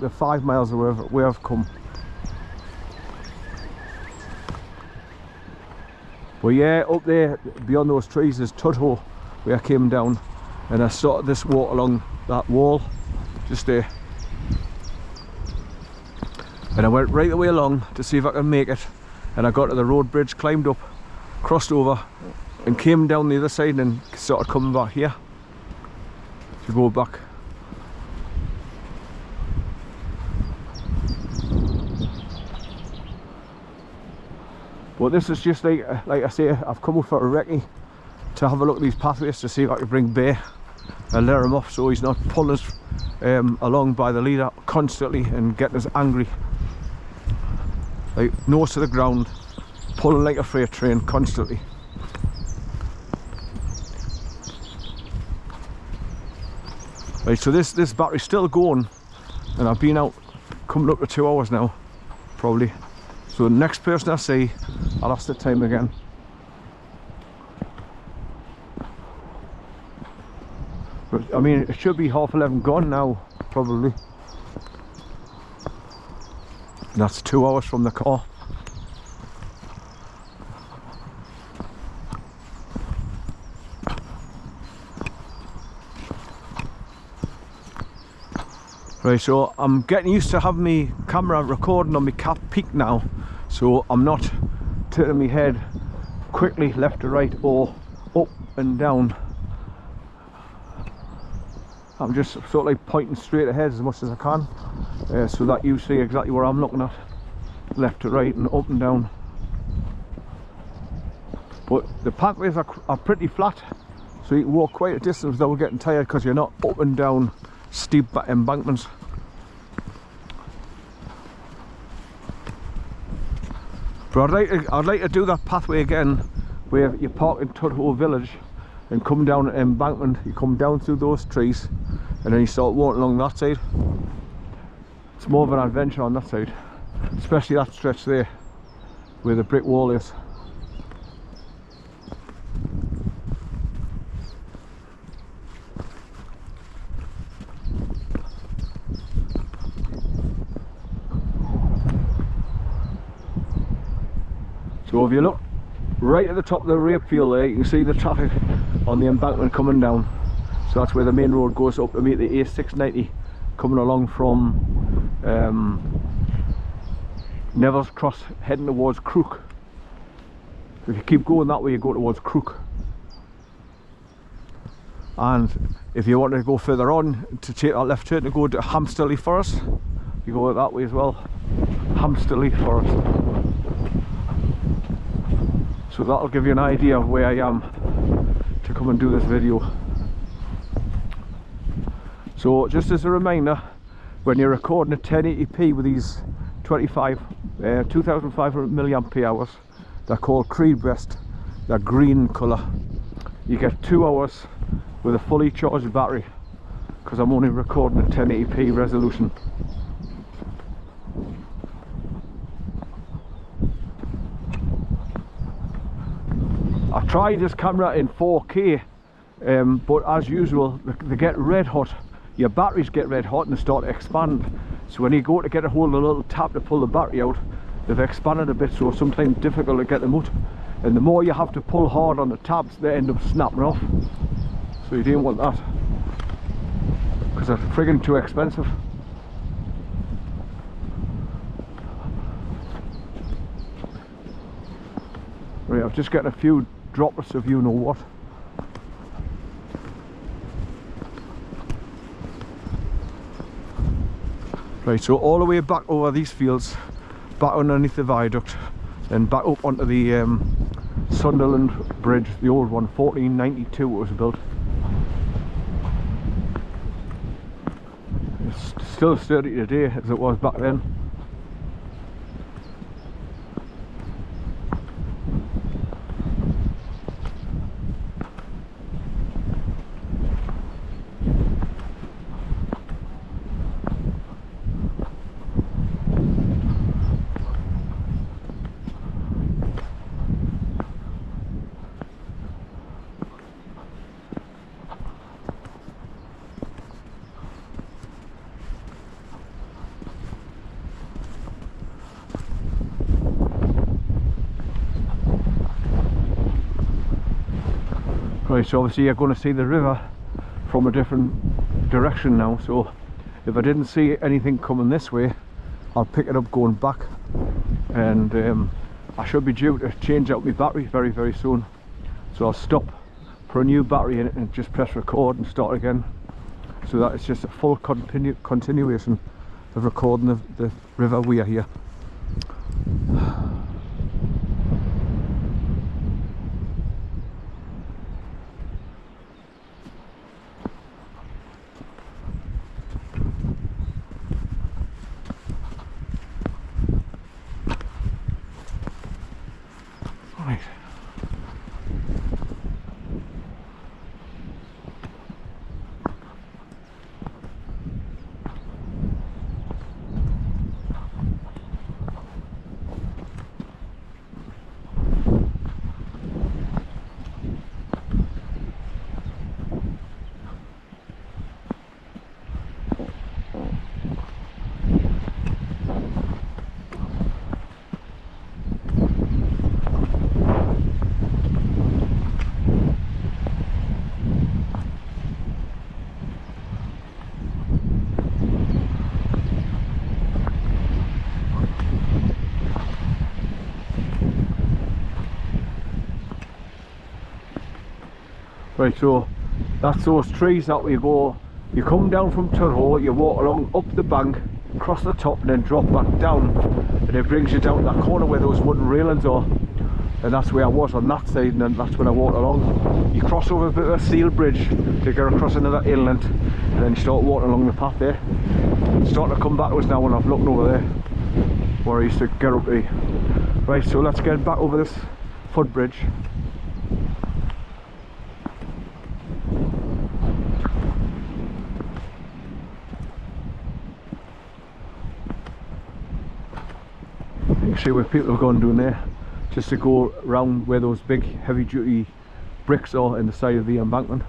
the 5 miles away I've come. But yeah, up there beyond those trees is Tudhoe, where I came down, and I started this walk along that wall just there, and I went right the way along to see if I could make it, and I got to the road bridge, climbed up, crossed over and came down the other side and started coming back here to go back. But this is just like I say, I've come up for a recce to have a look at these pathways to see if I can bring Bear and let him off so he's not pulling us along by the leader constantly and getting us angry. Like nose to the ground, pulling like a freight train constantly. Right, so this battery's still going, and I've been out coming up to 2 hours now, probably. So the next person I see, I'll ask the time again. But I mean, it should be 11:30 gone now, probably. And that's 2 hours from the car. Right, so I'm getting used to having my camera recording on my cap peak now, so I'm not turning my head quickly left to right or up and down. I'm just sort of like pointing straight ahead as much as I can, so that you see exactly where I'm looking at, left to right and up and down. But the pathways are pretty flat, so you can walk quite a distance without getting tired because you're not up and down steep embankments. But I'd like to do that pathway again where you park in Tudhoe village and come down an embankment. You come down through those trees and then you start walking along that side. It's more of an adventure on that side, especially that stretch there where the brick wall is. So if you look right at the top of the rape field there, you can see the traffic on the embankment coming down. So that's where the main road goes up to meet the A690 coming along from Neville's Cross heading towards Crook. If you keep going that way, you go towards Crook. And if you want to go further on to take that left turn to go to Hamsterley Forest, you go that way as well. Hamsterley Forest. So that'll give you an idea of where I am to come and do this video. So just as a reminder, when you're recording at 1080p with these 2500 milliampere hours, they're called Creed Breast, they're green colour. You get 2 hours with a fully charged battery because I'm only recording at 1080p resolution. I tried this camera in 4K, but as usual they get red hot. Your batteries get red hot and they start to expand. So when you go to get a hold of a little tab to pull the battery out, they've expanded a bit, so sometimes difficult to get them out. And the more you have to pull hard on the tabs, they end up snapping off. So you don't want that, because they're friggin' too expensive. Right, I've just got a few droplets of you know what. Right, so all the way back over these fields, back underneath the viaduct, and back up onto the Sunderland Bridge, the old one, 1492 it was built. It's still as sturdy today as it was back then. Right, so obviously you're going to see the river from a different direction now, so if I didn't see anything coming this way, I'll pick it up going back, and I should be due to change out my battery very, very soon. So I'll stop, put a new battery in it, and just press record and start again, so that it's just a full continuation of recording the river weir here. Right. Right, so that's those trees that we go. You come down from Turho, you walk along up the bank, across the top, and then drop back down, and it brings you down that corner where those wooden railings are, and that's where I was on that side, and then that's when I walked along. You cross over a bit of a steel bridge to get across another inlet, and then you start walking along the path there. It's starting to come back to us now when I'm looking over there where I used to get up to. Right, so let's get back over this footbridge. You can see where people have gone down there, just to go around where those big heavy duty bricks are in the side of the embankment.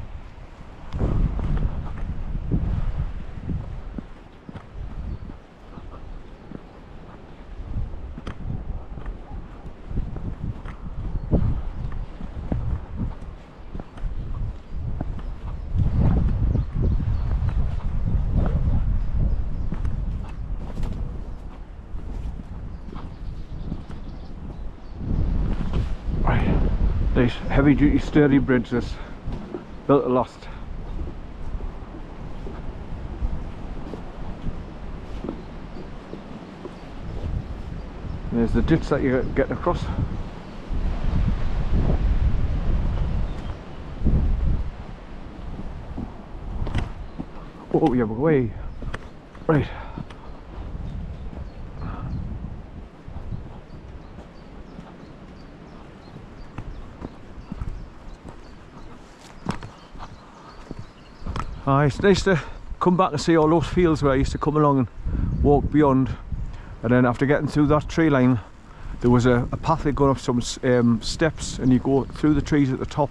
These heavy duty sturdy bridges built to last. There's the ditch that you get across. Oh, yeah, away. Right. It's nice to come back and see all those fields where I used to come along and walk beyond, and then after getting through that tree line there was a pathway going up some steps, and you go through the trees at the top,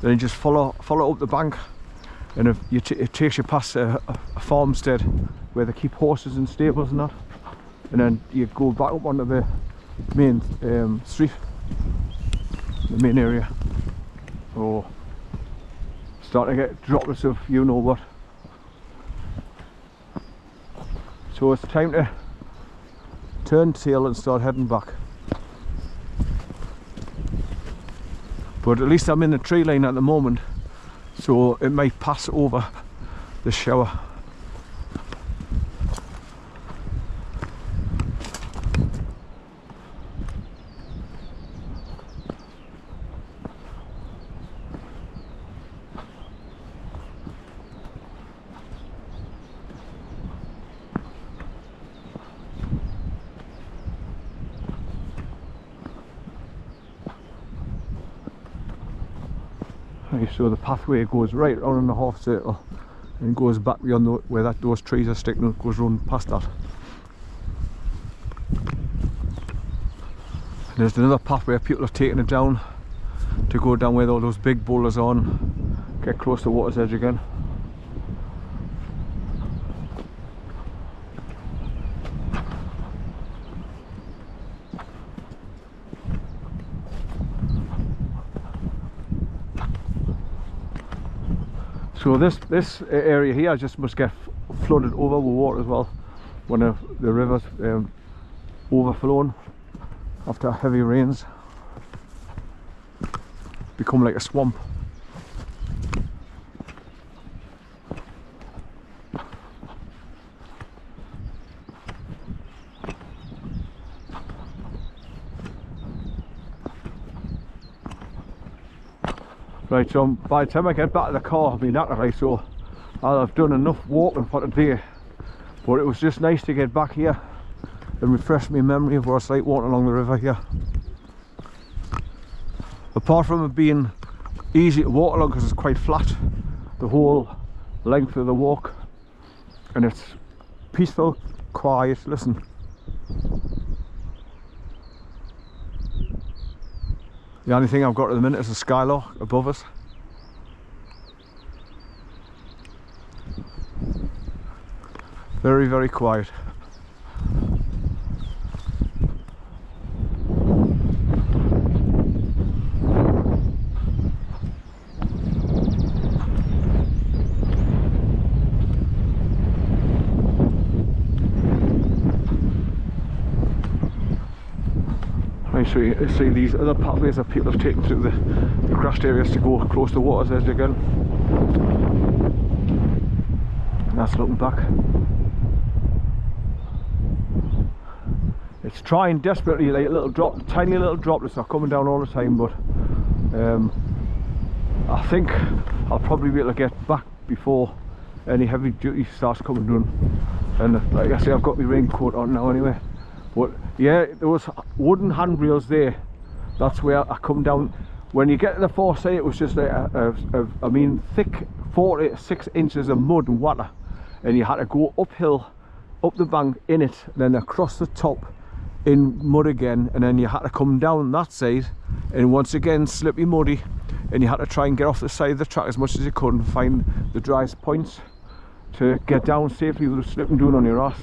then you just follow up the bank, and it takes you past a farmstead where they keep horses and stables and that, and then you go back up onto the main street, the main area. Oh, starting to get droplets of you know what. So it's time to turn tail and start heading back. But at least I'm in the tree line at the moment, so it might pass over the shower. So the pathway goes right around in the half circle and goes back beyond where those trees are sticking. It goes round past that. There's another path where people have taken it down to go down where all those big boulders are and get close to water's edge again. So this area here just must get flooded over with water as well when the river's overflown after heavy rains. Become like a swamp. Right, so by the time I get back to the car, I'll be knackered, right, so I'll have done enough walking for today. But it was just nice to get back here and refresh my memory of what it's like walking along the river here. Apart from it being easy to walk along because it's quite flat the whole length of the walk, and it's peaceful, quiet. Listen. The only thing I've got at the minute is a skylark above us. Very, very quiet. So you see these other pathways that people have taken through the crashed areas to go close to the water's edge again. And that's looking back. It's trying desperately, like tiny little droplets are coming down all the time, but I think I'll probably be able to get back before any heavy duty starts coming down. And like I say, I've got my raincoat on now anyway. But yeah, there was wooden handrails there. That's where I come down. When you get to the foresight, it was just like I mean, thick 4 to 6 inches of mud and water, and you had to go uphill, up the bank in it, then across the top in mud again, and then you had to come down that side, and once again slippy, muddy, and you had to try and get off the side of the track as much as you could and find the driest points to get down safely without slipping down on your ass.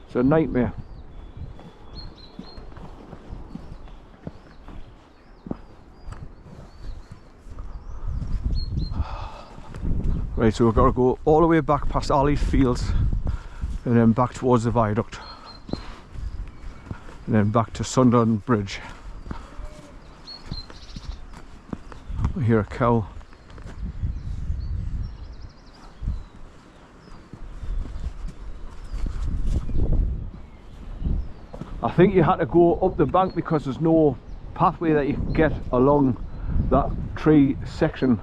It's a nightmare. Right, so we've got to go all the way back past all these fields and then back towards the viaduct and then back to Sunderland Bridge. I hear a cow. I think you had to go up the bank because there's no pathway that you can get along that tree section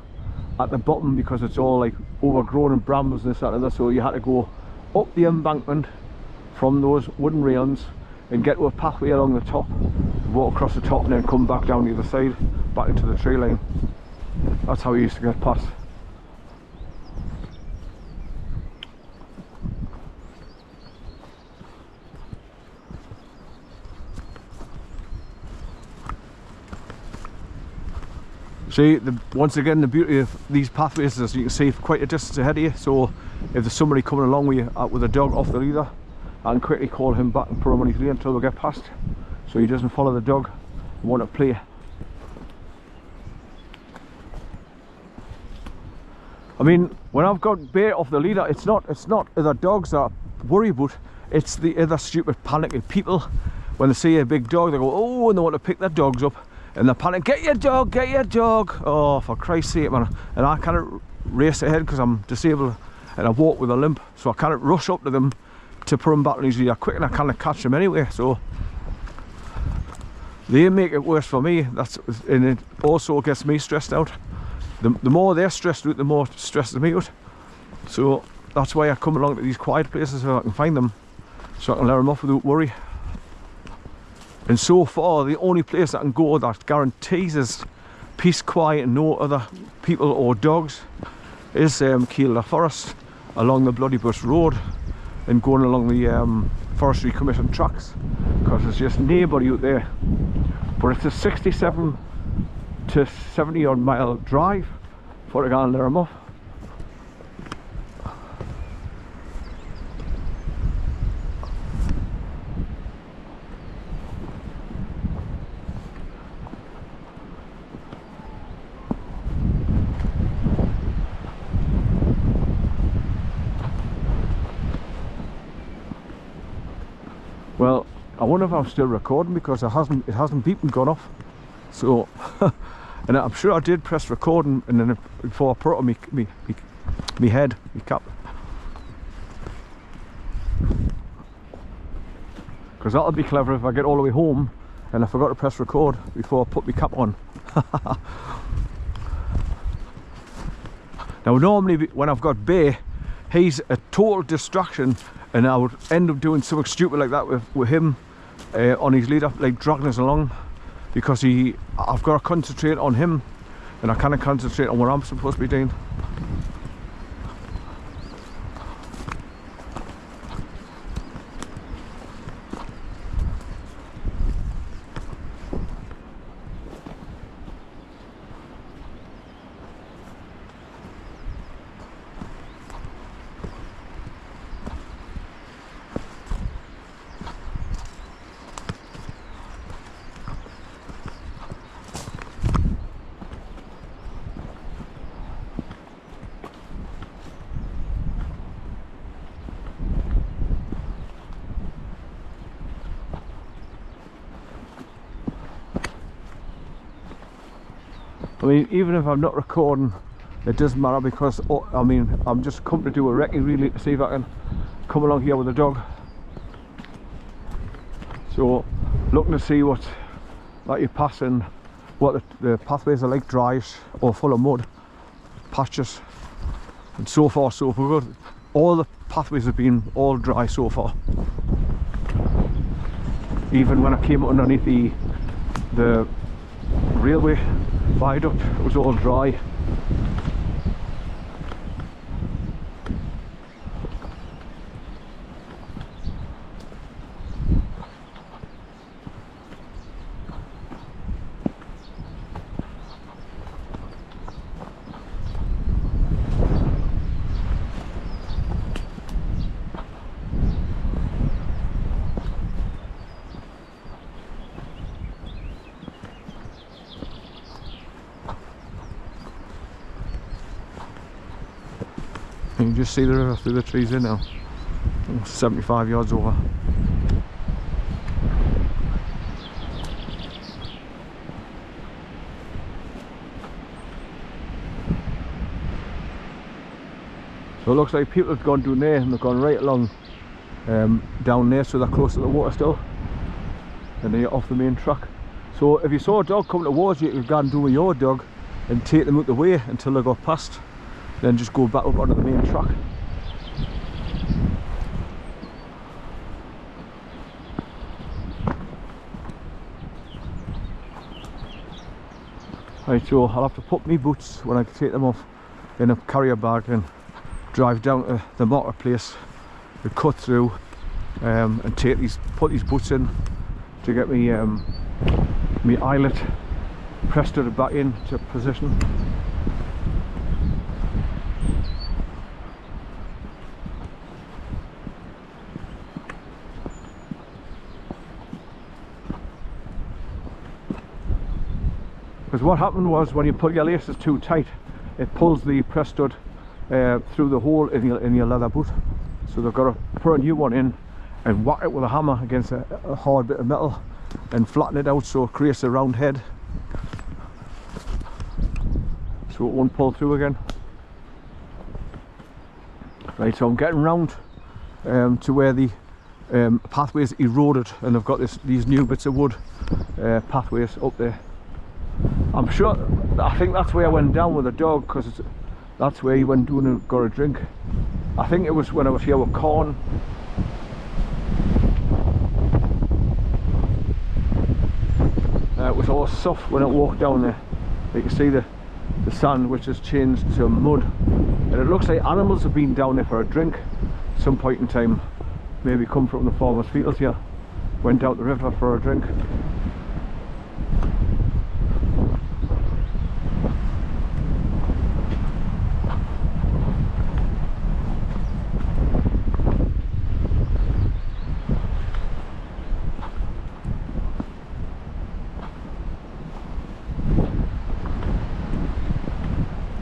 at the bottom, because it's all like overgrown and brambles and this, that and that. So you had to go up the embankment from those wooden railings and get to a pathway along the top, walk across the top and then come back down the other side back into the tree line. That's how we used to get past. See, once again, the beauty of these pathways is you can see quite a distance ahead of you, so if there's somebody coming along with you with a dog off the leader, I can quickly call him back and put him on his lead until we get past, so he doesn't follow the dog and want to play. I mean, when I've got bait off the leader, it's not other dogs that I worry about, it's the other stupid panicky people. When they see a big dog, they go, oh, and they want to pick their dogs up. And they panic, get your dog, get your dog. Oh, for Christ's sake, man. And I can't race ahead because I'm disabled and I walk with a limp. So I can't rush up to them to put them back on his leader quick, and I can't catch them anyway. So they make it worse for me. And it also gets me stressed out. The more they're stressed out, the more it stresses me out. So that's why I come along to these quiet places so I can find them, so I can let them off without worry. And so far, the only place I can go that guarantees us peace, quiet, and no other people or dogs is Kielder Forest, along the Bloody Bush Road and going along the Forestry Commission tracks, because there's just nobody out there. But it's a 67 to 70 odd mile drive for to go and let them off. Well, I wonder if I'm still recording because it hasn't beeped and gone off. So, and I'm sure I did press record and then before I put it on me head, me cap. Because that'll be clever if I get all the way home and I forgot to press record before I put my cap on. Now normally when I've got Bay, he's a total distraction and I would end up doing something stupid like that with him on his lead up, like dragging us along, because I've got to concentrate on him and I can't concentrate on what I'm supposed to be doing. I mean, even if I'm not recording, it doesn't matter because, I mean, I'm just come to do a recce really to see if I can come along here with the dog. So, looking to see what you're passing, what the pathways are like, dryish or full of mud, pastures, and so far so good. All the pathways have been all dry so far. Even when I came underneath the railway viaduct, it was all dry. You can just see the river through the trees there now. 75 yards over. So it looks like people have gone down there and they've gone right along down there, so they're close to the water still. And they're off the main track. So if you saw a dog coming towards you, you could go and do with your dog and take them out the way until they got past. Then just go back up onto the main track. Right, so I'll have to put my boots when I take them off in a carrier bag and drive down to the marketplace to cut through and put these boots in to get me my eyelet pressed back into position. Because what happened was, when you put your laces too tight, it pulls the press stud through the hole in your leather boot. So they've got to put a new one in and whack it with a hammer against a hard bit of metal and flatten it out so it creates a round head, so it won't pull through again. Right, so I'm getting round to where the pathways eroded, and I've got these new bits of wood pathways up there. I'm sure, I think that's where I went down with the dog, because that's where he went down and got a drink. I think it was when I was here with corn. It was all soft when I walked down there. You can see the sand, which has changed to mud, and it looks like animals have been down there for a drink at some point in time. Maybe come from the farmer's fields here, went out the river for a drink.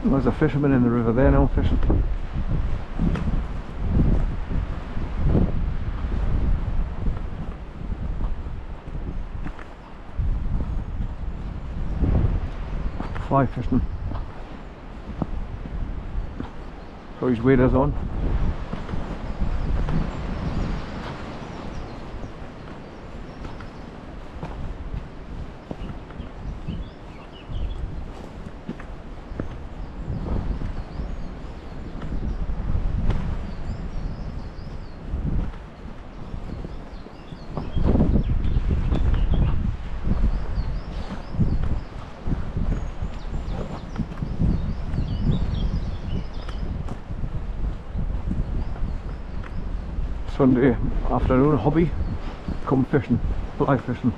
There's a fisherman in the river there now fishing. fly fishing. So his waders on. Sunday afternoon hobby, come fishing, fly fishing.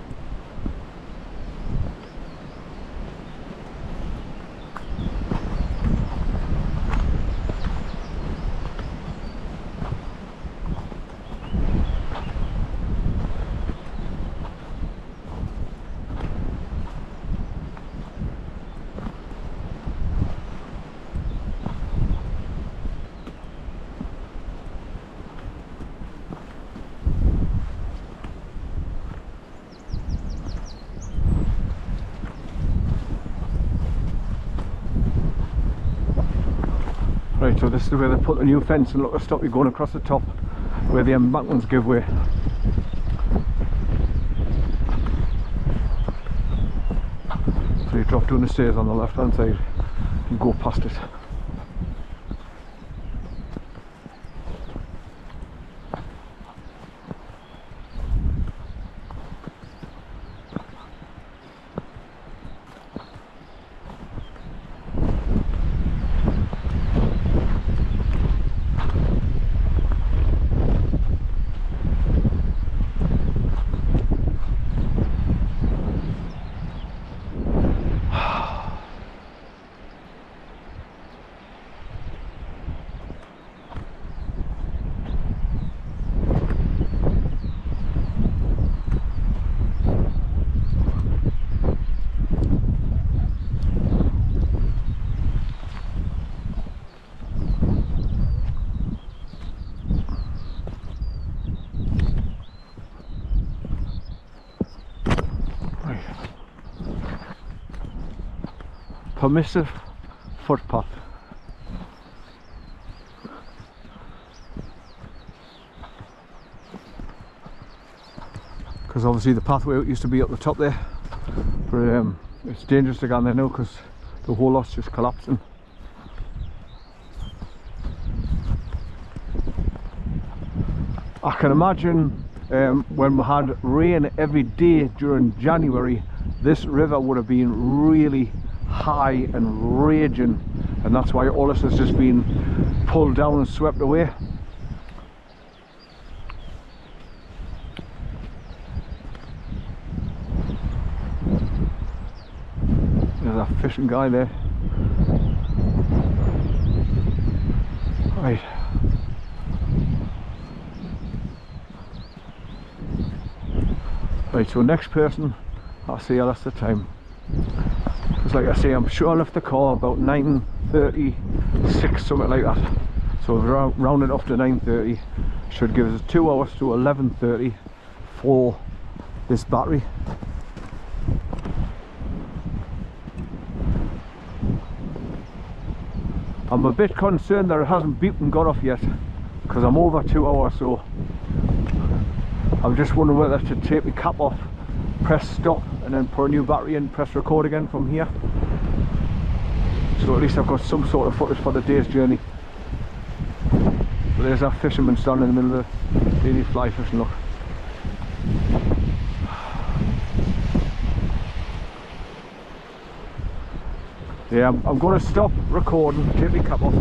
Right, so this is where they put the new fence and look to stop you going across the top where the embankments give way. So you drop down the stairs on the left hand side and go past it. Permissive footpath. Because obviously the pathway used to be up the top there, but it's dangerous to go on there now because the whole lot's just collapsing. I can imagine when we had rain every day during January, this river would have been really high and raging, and that's why all this has just been pulled down and swept away. There's a fishing guy there. Right. Right, so next person, I'll see you last the time. Because like I say, I'm sure I left the car about 9:36, something like that. So if we round it off to 9:30, should give us 2 hours to 11:30 for this battery. I'm a bit concerned that it hasn't beeped and got off yet, because I'm over 2 hours, so I'm just wondering whether to take my cap off, press stop, and then put a new battery in, press record again from here. So at least I've got some sort of footage for the day's journey. But there's our fisherman standing in the middle of the daily fly fishing, look. Yeah, I'm going to stop recording, take my cap off.